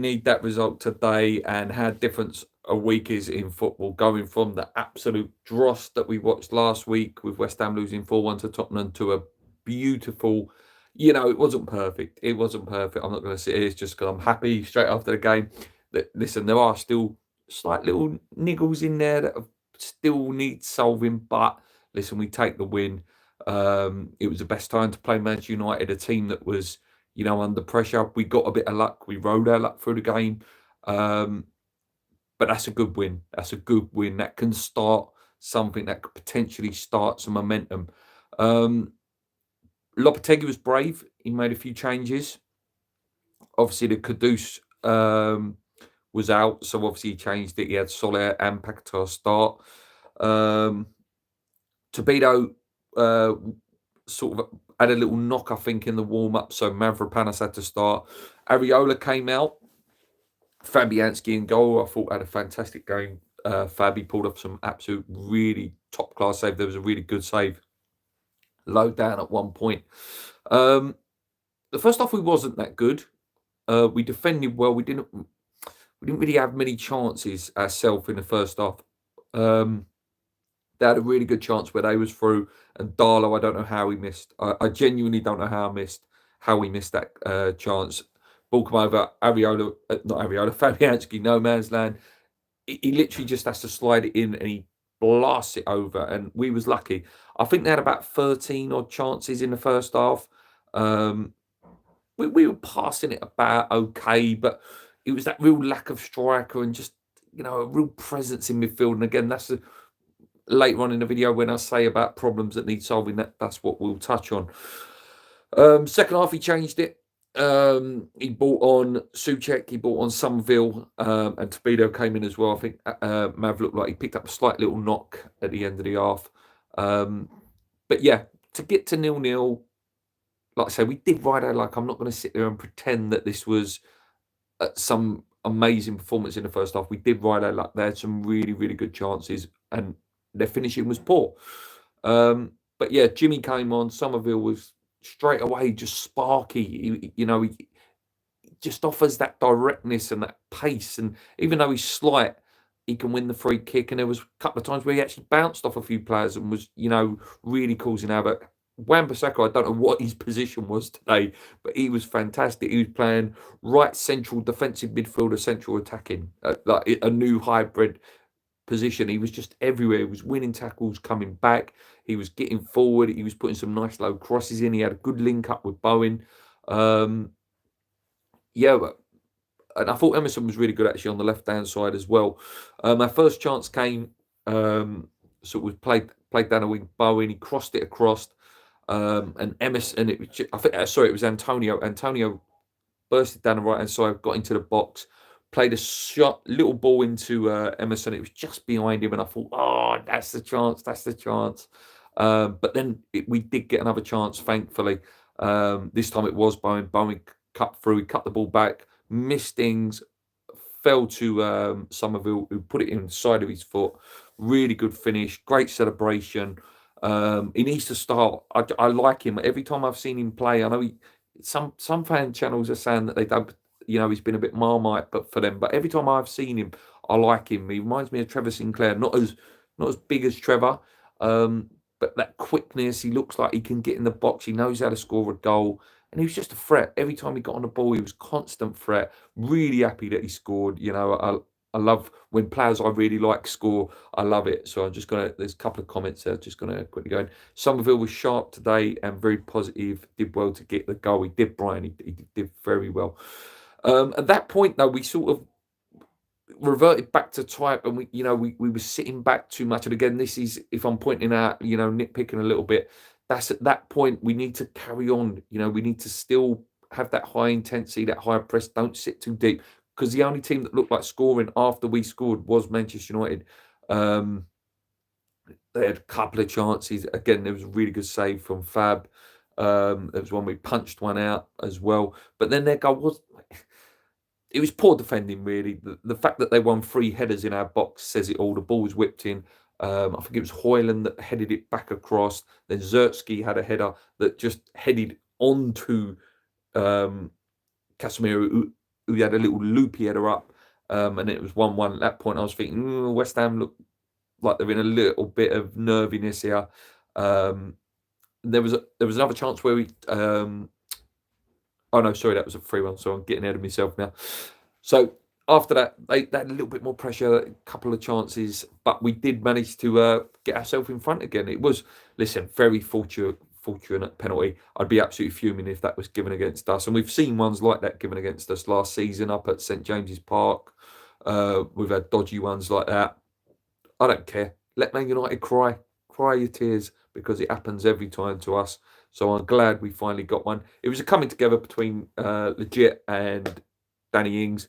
need that result today, and how different a week is in football, going from the absolute dross that we watched last week with West Ham losing 4-1 to Tottenham to a beautiful, it wasn't perfect. It wasn't perfect. I'm not going to sit here. It's just because I'm happy straight after the game. That, listen, there are still slight little niggles in there that still need solving, but listen, we take the win. It was the best time to play Manchester United, a team that was, under pressure. We got a bit of luck. We rode our luck through the game. But that's a good win. That's a good win. That can start something, that could potentially start some momentum. Lopetegui was brave. He made a few changes. Obviously, the Kudus was out, so obviously he changed it. He had Soler and Paquetá start. Tobido sort of had a little knock, I think, in the warm-up, so Mavropanos had to start. Areola came out. Fabianski in goal, I thought, had a fantastic game. Fabi pulled off some absolute really top-class save. There was a really good save low down at one point. The first half, we wasn't that good. We defended well. We didn't really have many chances ourselves in the first half. They had a really good chance where they was through, and Darlow, I don't know how he missed. I genuinely don't know how he missed that chance. Ball come over, Fabianski, no man's land. He literally just has to slide it in, and he blasts it over, and we was lucky. I think they had about 13 odd chances in the first half. We were passing it about okay, but it was that real lack of striker and just, a real presence in midfield. And again, that's later on in the video when I say about problems that need solving, that's what we'll touch on. Second half, he changed it. He brought on Souček, he brought on Somerville, and Tobido came in as well. I think Mav looked like he picked up a slight little knock at the end of the half. But yeah, to get to 0-0, like I say, we did ride out. Like, I'm not going to sit there and pretend that this was some amazing performance in the first half. We did ride our luck. They had some really, really good chances, and their finishing was poor. But yeah, Jimmy came on. Somerville was straight away just sparky. He just offers that directness and that pace. And even though he's slight, he can win the free kick. And there was a couple of times where he actually bounced off a few players and was, really causing havoc. Wan-Bissaka, I don't know what his position was today, but he was fantastic. He was playing right central defensive midfielder, central attacking, like a new hybrid position. He was just everywhere. He was winning tackles, coming back. He was getting forward. He was putting some nice low crosses in. He had a good link up with Bowen. And I thought Emerson was really good actually on the left-hand side as well. Our first chance came, sort of played down a wing. Bowen, he crossed it across. And Emerson, it was Antonio. Antonio bursted down the right hand side, got into the box, played a shot, little ball into Emerson. It was just behind him, and I thought, oh, that's the chance. But then we did get another chance, thankfully. This time it was Bowen. Bowen cut through, he cut the ball back, missed things, fell to Somerville, who put it inside of his foot. Really good finish, great celebration. He needs to start. I like him. Every time I've seen him play, I know some fan channels are saying that they don't, he's been a bit Marmite, but for them. But every time I've seen him, I like him. He reminds me of Trevor Sinclair, not as big as Trevor, but that quickness. He looks like he can get in the box. He knows how to score a goal, and he was just a threat. Every time he got on the ball, he was constant threat. Really happy that he scored. I love when players I really like score. I love it. So I'm just there's a couple of comments there. Just going to quickly go in. Somerville was sharp today and very positive. Did well to get the goal. He did, Brian. He did very well. At that point, though, we sort of reverted back to type, and we were sitting back too much. And again, this is, if I'm pointing out, nitpicking a little bit, that's at that point we need to carry on. We need to still have that high intensity, that high press. Don't sit too deep. Because the only team that looked like scoring after we scored was Manchester United. They had a couple of chances. Again, there was a really good save from Fab. There was one we punched one out as well. But then their goal was... It was poor defending, really. The fact that they won 3 headers in our box says it all. The ball was whipped in. I think it was Hoyland that headed it back across. Then Zertsky had a header that just headed onto Casemiro, who who had a little loopy header up, and it was 1-1 at that point. I was thinking, West Ham look like they're in a little bit of nerviness here. There was another chance where we. Oh no, sorry, that was a 3-1. So I'm getting ahead of myself now. So after that, they had a little bit more pressure, a couple of chances, but we did manage to get ourselves in front again. It was, listen, very fortunate penalty. I'd be absolutely fuming if that was given against us. And we've seen ones like that given against us last season up at St James's Park. We've had dodgy ones like that. I don't care. Let Man United cry your tears, because it happens every time to us. So I'm glad we finally got one. It was a coming together between Legit and Danny Ings.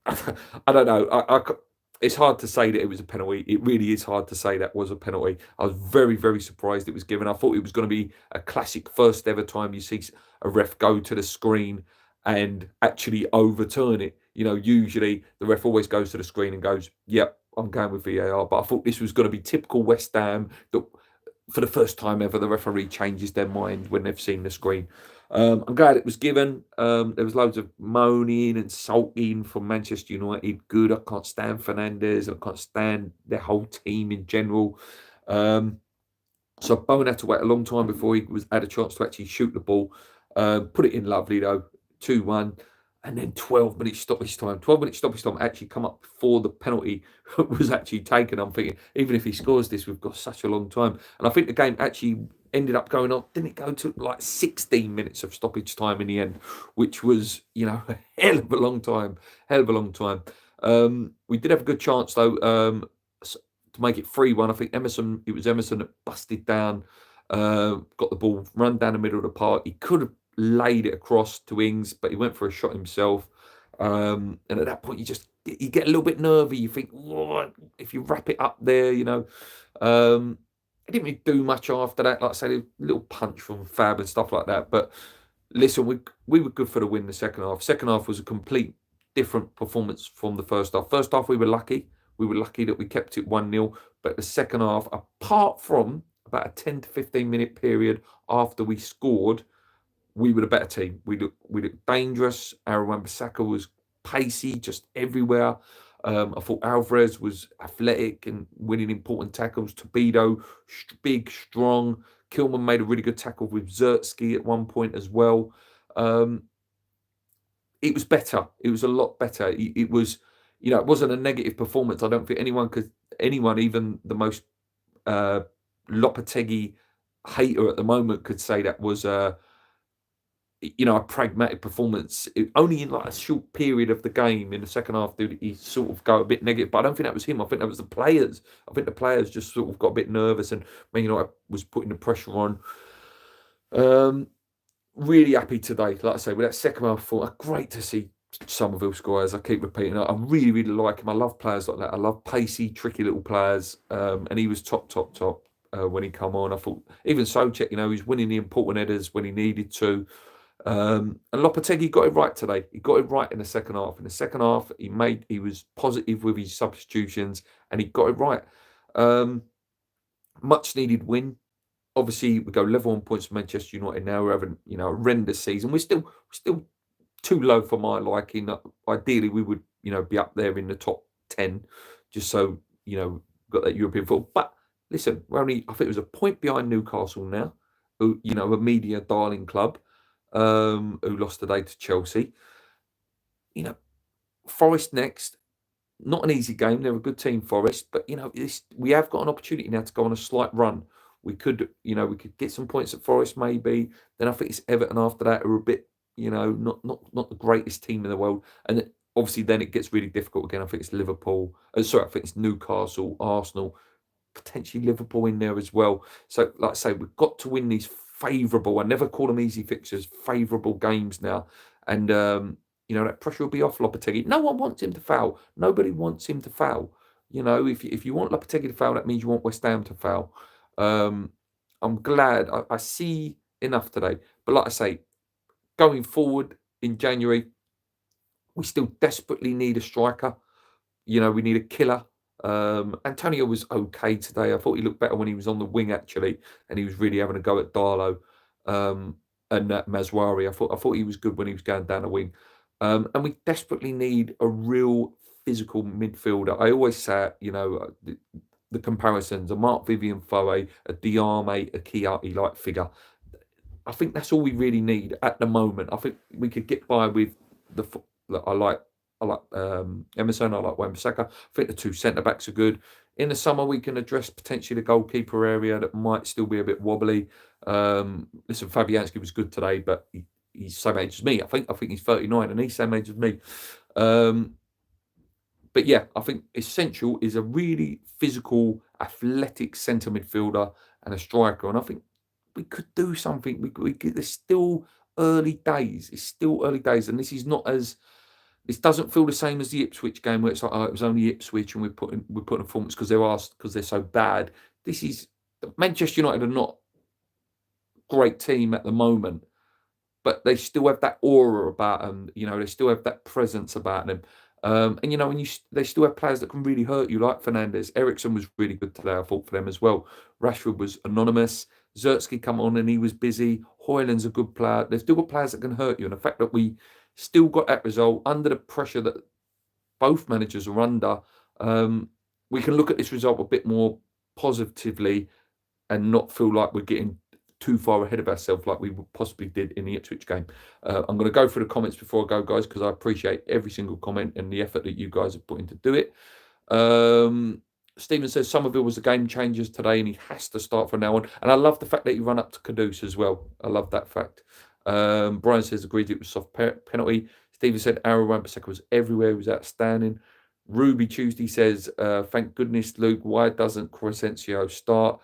I don't know. It's hard to say that it was a penalty. It really is hard to say that was a penalty. I was very, very surprised it was given. I thought it was going to be a classic first ever time you see a ref go to the screen and actually overturn it. Usually the ref always goes to the screen and goes, yep, I'm going with VAR. But I thought this was going to be typical West Ham, that for the first time ever, the referee changes their mind when they've seen the screen. I'm glad it was given. There was loads of moaning and sulking from Manchester United. Good. I can't stand Fernandes. I can't stand their whole team in general. So Bowen had to wait a long time before he had a chance to actually shoot the ball. Put it in lovely though, 2-1. And then 12 minutes stoppage time. 12 minutes stoppage time actually come up before the penalty was actually taken. I'm thinking, even if he scores this, we've got such a long time. And I think the game actually ended up going on. Didn't it go to like 16 minutes of stoppage time in the end, which was, a hell of a long time. We did have a good chance though, to make it 3-1. I think it was Emerson that busted down, got the ball run down the middle of the park. He could have laid it across to Ings, but he went for a shot himself. And at that point, you get a little bit nervy. You think, what if you wrap it up there? It didn't really do much after that. Like I said, a little punch from Fab and stuff like that. But listen, we were good for the win the second half. Second half was a complete different performance from the first half. First half, we were lucky. We were lucky that we kept it 1-0. But the second half, apart from about a 10 to 15 minute period after we scored, we were the better team. We looked dangerous. Aaron Wan-Bissaka was pacey just everywhere. I thought Alvarez was athletic and winning important tackles. Torpedo, big, strong. Kilman made a really good tackle with Zertsky at one point as well. It was better. It was a lot better. It was, it wasn't a negative performance. I don't think anyone, even the most Lopetegui hater at the moment, could say that was a pragmatic performance. Only in like a short period of the game in the second half did he sort of go a bit negative. But I don't think that was him. I think that was the players. I think the players just sort of got a bit nervous, and I was putting the pressure on. Really happy today. Like I say, with that second half, great to see Somerville score, as I keep repeating. I really, really like him. I love players like that. I love pacey, tricky little players. And he was top when he come on. I thought even Soucek, he's winning the important headers when he needed to. And Lopetegui got it right today. He got it right in the second half. In the second half, he was positive with his substitutions, and he got it right. Much needed win. Obviously, we go level on points for Manchester United now. We're having a horrendous season. We're still too low for my liking. Ideally, we would be up there in the top 10, just so got that European football. But listen, we're only, I think it was a point behind Newcastle now, who a media darling club. Who lost today to Chelsea. Forest next. Not an easy game. They're a good team, Forest, but we have got an opportunity now to go on a slight run. We could get some points at Forest maybe. Then I think it's Everton after that, who are a bit, not the greatest team in the world. And obviously then it gets really difficult again. I think it's Liverpool. I think it's Newcastle, Arsenal, potentially Liverpool in there as well. So like I say, we've got to win these favourable, I never call them easy fixtures, favourable games now. And, that pressure will be off Lopetegui. No one wants him to foul. Nobody wants him to foul. If you want Lopetegui to foul, that means you want West Ham to foul. I'm glad I see enough today. But like I say, going forward in January, we still desperately need a striker. We need a killer. Antonio was okay today. I thought he looked better when he was on the wing actually, and he was really having a go at Darlow and Mazwari. I thought he was good when he was going down the wing. And we desperately need a real physical midfielder. I always say, the comparisons, a Mark Vivian Foe, a Diame, a Chianti-like figure. I think that's all we really need at the moment. I think we could get by with the. I like Emerson. I like Wan-Bissaka. I think the two centre backs are good. In the summer, we can address potentially the goalkeeper area that might still be a bit wobbly. Listen, Fabianski was good today, but he's same age as me. I think he's 39, and he's same age as me. But yeah, I think essential is a really physical, athletic centre midfielder and a striker, and I think we could do something. We could, there's still early days. It's still early days, and this is not as. This doesn't feel the same as the Ipswich game where it's like, oh, it was only Ipswich and we're putting performance because they're so bad. This is Manchester United are not a great team at the moment, but they still have that aura about them. They still have that presence about them. And when they still have players that can really hurt you, like Fernandes. Ericsson was really good today, I thought, for them as well. Rashford was anonymous. Zertsky come on and he was busy. Hoyland's a good player. They've still got players that can hurt you. And the fact that we still got that result under the pressure that both managers are under, we can look at this result a bit more positively and not feel like we're getting too far ahead of ourselves like we possibly did in the Ipswich game. I'm going to go through the comments before I go, guys, because I appreciate every single comment and the effort that you guys have put in to do it. Stephen says Somerville was a game changer today and he has to start from now on. And I love the fact that he ran up to Kudus as well. I love that fact. Brian says agreed it was soft penalty. Stephen said Aaron Wan-Bissaka was everywhere. He was outstanding. Ruby Tuesday says, thank goodness, Luke, why doesn't Crescencio start?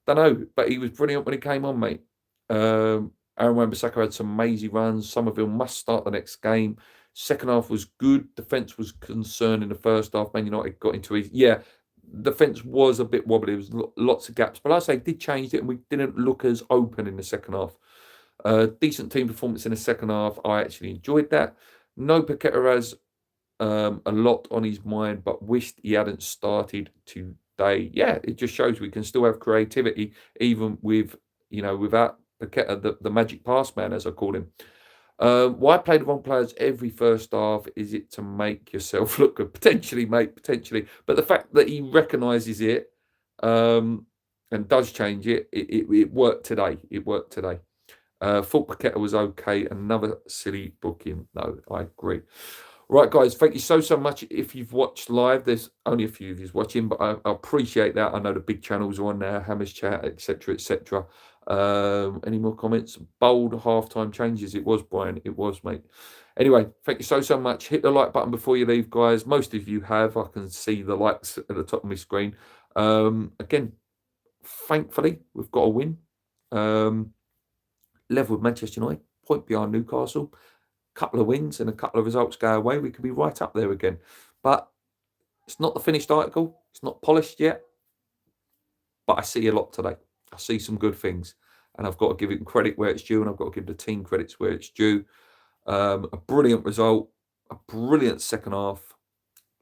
Don't know, but he was brilliant when he came on, mate. Aaron Wan-Bissaka had some amazing runs. Somerville must start the next game. Second half was good. Defence was concerned in the first half. Man United got into it. Yeah, defence was a bit wobbly. There was lots of gaps. But like I say, did change it and we didn't look as open in the second half. Decent team performance in the second half. I actually enjoyed that. No, Paqueta has a lot on his mind, but wished he hadn't started today. Yeah, it just shows we can still have creativity even with, without Paqueta, the magic pass man, as I call him. Why play the wrong players every first half? Is it to make yourself look good? Potentially, mate, potentially. But the fact that he recognises it and does change it, it worked today. It worked today. Thought Paqueta was okay. Another silly booking. No, I agree. Right, guys, thank you so much. If you've watched live, there's only a few of you watching, but I appreciate that. I know the big channels are on there, Hammers Chat, etc., etc. Any more comments? Bold halftime changes. It was, Brian. It was, mate. Anyway, thank you so much. Hit the like button before you leave, guys. Most of you have. I can see the likes at the top of my screen. Again, thankfully, we've got a win. Level with Manchester United, point behind Newcastle. Couple of wins and a couple of results go away, we could be right up there again. But it's not the finished article. It's not polished yet. But I see a lot today. I see some good things. And I've got to give it credit where it's due, and I've got to give the team credits where it's due. A brilliant result. A brilliant second half.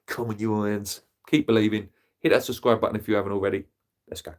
Come on, you Irons. Keep believing. Hit that subscribe button if you haven't already. Let's go.